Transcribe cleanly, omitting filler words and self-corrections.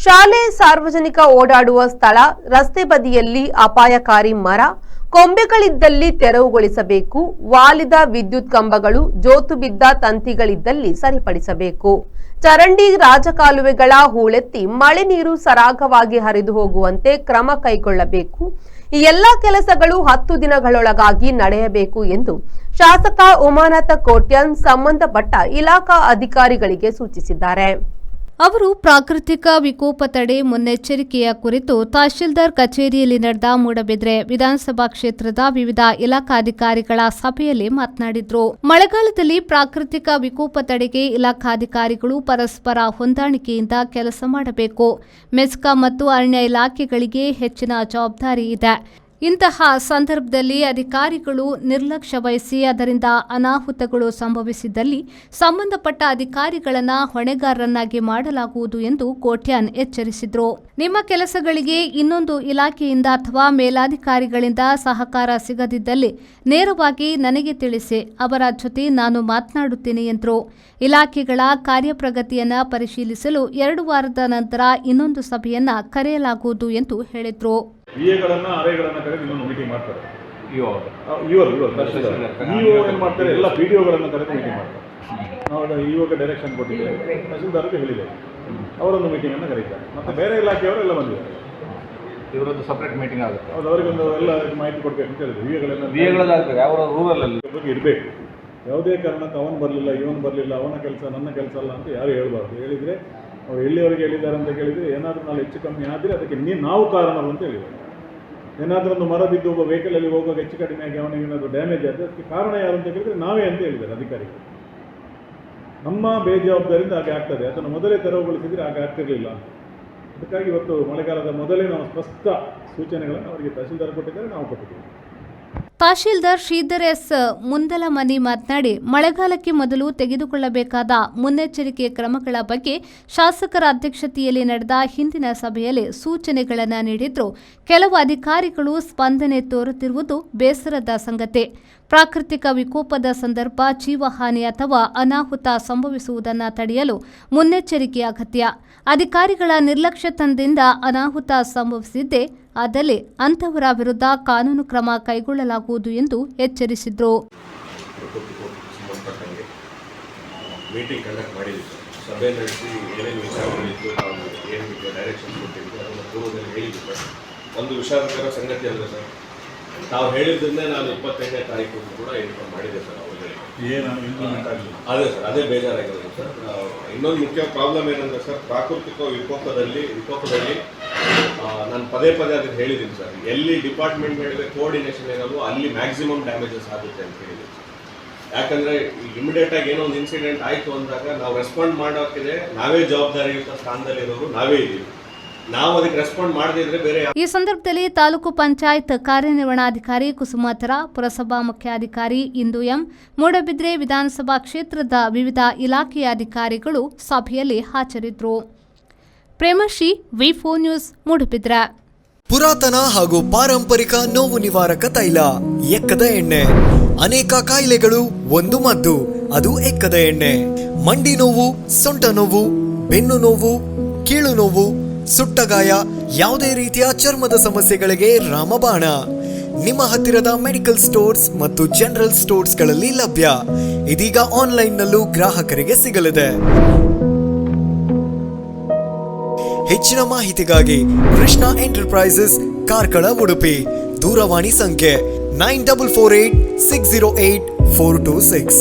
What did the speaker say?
ಶಾಲೆ, ಸಾರ್ವಜನಿಕ ಓಡಾಡುವ ಸ್ಥಳ, ರಸ್ತೆ ಬದಿಯಲ್ಲಿ ಅಪಾಯಕಾರಿ ಮರ, ಕೊಂಬೆಗಳಿದ್ದಲ್ಲಿ ತೆರವುಗೊಳಿಸಬೇಕು. ವಾಲಿದ ವಿದ್ಯುತ್ ಕಂಬಗಳು, ಜೋತು ಬಿದ್ದ ತಂತಿಗಳಿದ್ದಲ್ಲಿ ಸರಿಪಡಿಸಬೇಕು. ಚರಂಡಿ, ರಾಜಕಾಲುವೆಗಳ ಹೂಳೆತ್ತಿ ಮಳೆ ನೀರು ಸರಾಗವಾಗಿ ಹರಿದು ಹೋಗುವಂತೆ ಕ್ರಮ ಕೈಗೊಳ್ಳಬೇಕು. ಈ ಎಲ್ಲಾ ಕೆಲಸಗಳು 10 ದಿನಗಳೊಳಗಾಗಿ ನಡೆಯಬೇಕು ಎಂದು ಶಾಸಕ ಉಮಾನಾಥ ಕೋಟ್ಯಾನ್ ಸಂಬಂಧಪಟ್ಟ ಇಲಾಖಾ ಅಧಿಕಾರಿಗಳಿಗೆ ಸೂಚಿಸಿದ್ದಾರೆ. ಅವರು ಪ್ರಾಕೃತಿಕ ವಿಕೋಪ ತಡೆ ಮುನ್ನೆಚ್ಚರಿಕೆಯ ಕುರಿತು ತಹಶೀಲ್ದಾರ್ ಕಚೇರಿಯಲ್ಲಿ ನಡೆದ ಮೂಡಬಿದ್ರೆ ವಿಧಾನಸಭಾ ಕ್ಷೇತ್ರದ ವಿವಿಧ ಇಲಾಖಾಧಿಕಾರಿಗಳ ಸಭೆಯಲ್ಲಿ ಮಾತನಾಡಿದರು. ಮಳೆಗಾಲದಲ್ಲಿ ಪ್ರಾಕೃತಿಕ ವಿಕೋಪ ತಡೆಗೆ ಇಲಾಖಾಧಿಕಾರಿಗಳು ಪರಸ್ಪರ ಹೊಂದಾಣಿಕೆಯಿಂದ ಕೆಲಸ ಮಾಡಬೇಕು. ಮೆಸ್ಕಾಂ ಮತ್ತು ಅರಣ್ಯ ಇಲಾಖೆಗಳಿಗೆ ಹೆಚ್ಚಿನ ಜವಾಬ್ದಾರಿ ಇದೆ. ಇಂತಹ ಸಂದರ್ಭದಲ್ಲಿ ಅಧಿಕಾರಿಗಳು ನಿರ್ಲಕ್ಷ್ಯ ವಹಿಸಿ ಅದರಿಂದ ಅನಾಹುತಗಳು ಸಂಭವಿಸಿದಲ್ಲಿ ಸಂಬಂಧಪಟ್ಟ ಅಧಿಕಾರಿಗಳನ್ನು ಹೊಣೆಗಾರರನ್ನಾಗಿ ಮಾಡಲಾಗುವುದು ಎಂದು ಕೋಟ್ಯಾನ್ ಎಚ್ಚರಿಸಿದರು. ನಿಮ್ಮ ಕೆಲಸಗಳಿಗೆ ಇನ್ನೊಂದು ಇಲಾಖೆಯಿಂದ ಅಥವಾ ಮೇಲಾಧಿಕಾರಿಗಳಿಂದ ಸಹಕಾರ ಸಿಗದಿದ್ದಲ್ಲಿ ನೇರವಾಗಿ ನನಗೆ ತಿಳಿಸಿ, ಅವರ ಜೊತೆ ನಾನು ಮಾತನಾಡುತ್ತೇನೆ ಎಂದರು. ಇಲಾಖೆಗಳ ಕಾರ್ಯಪ್ರಗತಿಯನ್ನು ಪರಿಶೀಲಿಸಲು 2 ವಾರದ ನಂತರ ಇನ್ನೊಂದು ಸಭೆಯನ್ನು ಕರೆಯಲಾಗುವುದು ಎಂದು ಹೇಳಿದರು. ವಿಎಗಳನ್ನು ಆರ್ಐಗಳನ್ನು ಕರೆದು ಇನ್ನೊಂದು ಮೀಟಿಂಗ್ ಮಾಡ್ತಾರೆ. ಇವರು ಏನು ಮಾಡ್ತಾರೆ, ಎಲ್ಲ PDOಗಳನ್ನು ಕರೆದು ಮೀಟಿಂಗ್ ಮಾಡ್ತಾರೆ. ನಾವು ಇವಾಗ ಡೈರೆಕ್ಷನ್ ಕೊಟ್ಟಿದ್ದೇವೆ, ತಹಸೀಲ್ದಾರ್ಗೆ ಹೇಳಿದ್ದೇವೆ, ಅವರೊಂದು ಮೀಟಿಂಗನ್ನು ಕರೀತಾರೆ. ಮತ್ತು ಬೇರೆ ಇಲಾಖೆಯವರೆಲ್ಲ ಬಂದಿದ್ದಾರೆ. ಇವರದ್ದು ಸಪ್ರೇಟ್ ಮೀಟಿಂಗ್ ಆಗುತ್ತೆ. ಹೌದು, ಅವರಿಗೊಂದು ಎಲ್ಲ ಮಾಹಿತಿ ಕೊಡಬೇಕು ಅಂತ ಹೇಳಿದ್ರು. ವಿಎಗಳನ್ನ ಯಾವ ರೂರಲ್ಲಲ್ಲಿ ಬಗ್ಗೆ ಇರಬೇಕು. ಯಾವುದೇ ಕಾರಣಕ್ಕೆ ಅವನು ಬರಲಿಲ್ಲ, ಇವನು ಬರಲಿಲ್ಲ, ಅವನ ಕೆಲಸ ನನ್ನ ಕೆಲಸ ಅಲ್ಲ ಅಂತ ಯಾರು ಹೇಳ್ಬಾರ್ದು. ಹೇಳಿದರೆ ಅವ್ರು ಎಲ್ಲಿವರೆಗೆ ಹೇಳಿದ್ದಾರೆ ಅಂತ ಕೇಳಿದರೆ ಏನಾದರೂ ನಾಳೆ ಹೆಚ್ಚು ಕಮ್ಮಿ ಆದರೆ ಅದಕ್ಕೆ ನಾವು ಕಾರಣರು ಅಂತ ಹೇಳಿದ್ದಾರೆ. ಏನಾದರೂ ಒಂದು ಮರ ಬಿದ್ದು ಒಬ್ಬ ವೆಹಿಕಲಲ್ಲಿ ಹೋಗುವಾಗ ಹೆಚ್ಚು ಕಡಿಮೆ ಆಗಿ ಅವನಿಗೆ ಏನಾದರೂ ಡ್ಯಾಮೇಜ್ ಆದರೆ ಅದಕ್ಕೆ ಕಾರಣ ಯಾರು ಅಂತ ಕೇಳಿದರೆ ನಾವೇ ಅಂತ ಹೇಳಿದ್ದಾರೆ ಅಧಿಕಾರಿಗಳು. ನಮ್ಮ ಬೇಜವಾಬ್ದಾರಿಯಿಂದ ಹಾಗೆ ಆಗ್ತದೆ. ಅದನ್ನು ಮೊದಲೇ ತೆರವುಗೊಳಿಸಿದರೆ ಹಾಗೆ ಆಗ್ತಿರಲಿಲ್ಲ. ಅದಕ್ಕಾಗಿ ಇವತ್ತು ಮಳೆಗಾಲದ ಮೊದಲೇ ನಾವು ಸ್ಪಷ್ಟ ಸೂಚನೆಗಳನ್ನು ಅವರಿಗೆ ತಹಸೀಲ್ದಾರ್ ಕೊಟ್ಟಿದ್ದಾರೆ, ನಾವು ಕೊಟ್ಟಿದ್ದೇವೆ. ತಹಶೀಲ್ದಾರ್ ಶ್ರೀಧರ್ ಎಸ್ ಮುಂದಲಮನಿ ಮಾತನಾಡಿ, ಮಳೆಗಾಲಕ್ಕೆ ಮೊದಲು ತೆಗೆದುಕೊಳ್ಳಬೇಕಾದ ಮುನ್ನೆಚ್ಚರಿಕೆ ಕ್ರಮಗಳ ಬಗ್ಗೆ ಶಾಸಕರ ಅಧ್ಯಕ್ಷತೆಯಲ್ಲಿ ನಡೆದ ಹಿಂದಿನ ಸಭೆಯಲ್ಲಿ ಸೂಚನೆಗಳನ್ನು ನೀಡಿದ್ರು. ಕೆಲವು ಅಧಿಕಾರಿಗಳು ಸ್ಪಂದನೆ ತೋರುತ್ತಿರುವುದು ಬೇಸರದ ಸಂಗತಿ. ಪ್ರಾಕೃತಿಕ ವಿಕೋಪದ ಸಂದರ್ಭ ಜೀವಹಾನಿ ಅಥವಾ ಅನಾಹುತ ಸಂಭವಿಸುವುದನ್ನು ತಡೆಯಲು ಮುನ್ನೆಚ್ಚರಿಕೆ ಅಗತ್ಯ. ಅಧಿಕಾರಿಗಳ ನಿರ್ಲಕ್ಷ್ಯತನದಿಂದ ಅನಾಹುತ ಸಂಭವಿಸಿದ್ದೇ ಆದಲ್ಲಿ ಅಂತವರ ವಿರುದ್ಧ ಕಾನೂನು ಕ್ರಮ ಕೈಗೊಳ್ಳಲಾಗುವುದು ಎಂದು ಎಚ್ಚರಿಸಿದರು. ಮೀಟಿಂಗ್ ಕಂಡಕ್ಟ್ ಮಾಡಿದ್ವಿ, ಸಭೆ ನಡೆಸಿ ಏನೇನು ವಿಚಾರಗಳಿತ್ತು, ನಾವು ಏನು ಡೈರೆಕ್ಷನ್ ಕೊಟ್ಟಿದ್ವಿ ಅದನ್ನು ಪೂರ್ವದಲ್ಲಿ ಹೇಳಿದ್ವಿ. ಒಂದು ವಿಷಾದಕರ ಸಂಗತಿ ಅಂದರೆ ಸರ್, ನಾವು ಹೇಳಿದ್ದನ್ನೇ ನಾನು 25ನೇ ತಾರೀಕು ಕೂಡ ಇನ್ಫಾರ್ಮ್ ಮಾಡಿದೆ ಸರ್. ಅವರಿಗೆ ಇಂಪ್ಲಿಮೆಂಟ್ ಆಗಲಿಲ್ಲ. ಅದೇ ಸರ್, ಅದೇ ಬೇಜಾರಾಗಿದೆ ಸರ್. ಇನ್ನೊಂದು ಮುಖ್ಯ ಪ್ರಾಬ್ಲಮ್ ಏನಂದರೆ ಸರ್, ಪ್ರಾಕೃತಿಕ ವಿಕೋಪದಲ್ಲಿ ನಾನು ಪದೇ ಅದನ್ನು ಹೇಳಿದ್ದೀನಿ ಸರ್. ಎಲ್ಲಿ ಡಿಪಾರ್ಟ್ಮೆಂಟ್ ಹೇಳಿದ್ರೆ ಕೋಆರ್ಡಿನೇಷನ್ ಏನಲ್ವೋ ಅಲ್ಲಿ ಮ್ಯಾಕ್ಸಿಮಮ್ ಡ್ಯಾಮೇಜಸ್ ಆಗುತ್ತೆ ಅಂತ ಹೇಳಿದ್ದೀನಿ ಸರ್. ಯಾಕಂದರೆ ಇಮಿಡಿಯೇಟ್ ಆಗಿ ಏನೋ ಒಂದು ಇನ್ಸಿಡೆಂಟ್ ಆಯಿತು ಅಂದಾಗ ನಾವು ರೆಸ್ಪಾಂಡ್ ಮಾಡೋಕ್ಕಿದೆ ನಾವೇ ಜವಾಬ್ದಾರಿಯುತ ಸ್ಥಾನದಲ್ಲಿರೋರು ನಾವೇ ಇದ್ದೀವಿ. ನಾವು ಅದಕ್ಕೆ ರೆಸ್ಪಾಂಡ್ ಮಾಡದಿದ್ರೆ ಬೇರೆ. ಈ ಸಂದರ್ಭದಲ್ಲಿ ತಾಲೂಕು ಪಂಚಾಯತ್ ಕಾರ್ಯನಿರ್ವಹಣಾಧಿಕಾರಿ ಕುಸುಮಾತರ, ಪುರಸಭಾ ಮುಖ್ಯಾಧಿಕಾರಿ ಇಂದು ಎಂ, ಮೂಡಬಿದ್ರೆ ವಿಧಾನಸಭಾ ಕ್ಷೇತ್ರದ ವಿವಿಧ ಇಲಾಖೆಯ ಅಧಿಕಾರಿಗಳು ಸಭೆಯಲ್ಲಿ ಹಾಜರಿದ್ದರು. ಪ್ರೇಮಶ್ರೀ, ವಿ4 ನ್ಯೂಸ್, ಮೂಡಬಿದ್ರೆ. ಪುರಾತನ ಹಾಗೂ ಪಾರಂಪರಿಕ ನೋವು ನಿವಾರಕ ತೈಲ ಎಕ್ಕದ ಎಣ್ಣೆ. ಅನೇಕ ಕಾಯಿಲೆಗಳು ಒಂದು ಮದ್ದು, ಅದು ಎಕ್ಕದ ಎಣ್ಣೆ. ಮಂಡಿ ನೋವು, ಸೊಂಟ ನೋವು, ಬೆನ್ನು ನೋವು, ಕೀಳು ನೋವು, ಸುಟ್ಟಗಾಯ, ಯಾವುದೇ ರೀತಿಯ ಚರ್ಮದ ಸಮಸ್ಯೆಗಳಿಗೆ ರಾಮಬಾಣ. ನಿಮ್ಮ ಹತ್ತಿರದ ಮೆಡಿಕಲ್ ಸ್ಟೋರ್ಸ್ ಮತ್ತು ಜನರಲ್ ಸ್ಟೋರ್ಸ್ಗಳಲ್ಲಿ ಲಭ್ಯ. ಇದೀಗ ಆನ್ಲೈನ್ನಲ್ಲೂ ಗ್ರಾಹಕರಿಗೆ ಸಿಗಲಿದೆ. ಹೆಚ್ಚಿನ ಮಾಹಿತಿಗಾಗಿ ಕೃಷ್ಣ ಎಂಟರ್ಪ್ರೈಸಸ್, ಕಾರ್ಕಳ, ಉಡುಪಿ. ದೂರವಾಣಿ ಸಂಖ್ಯೆ 9448 608 426.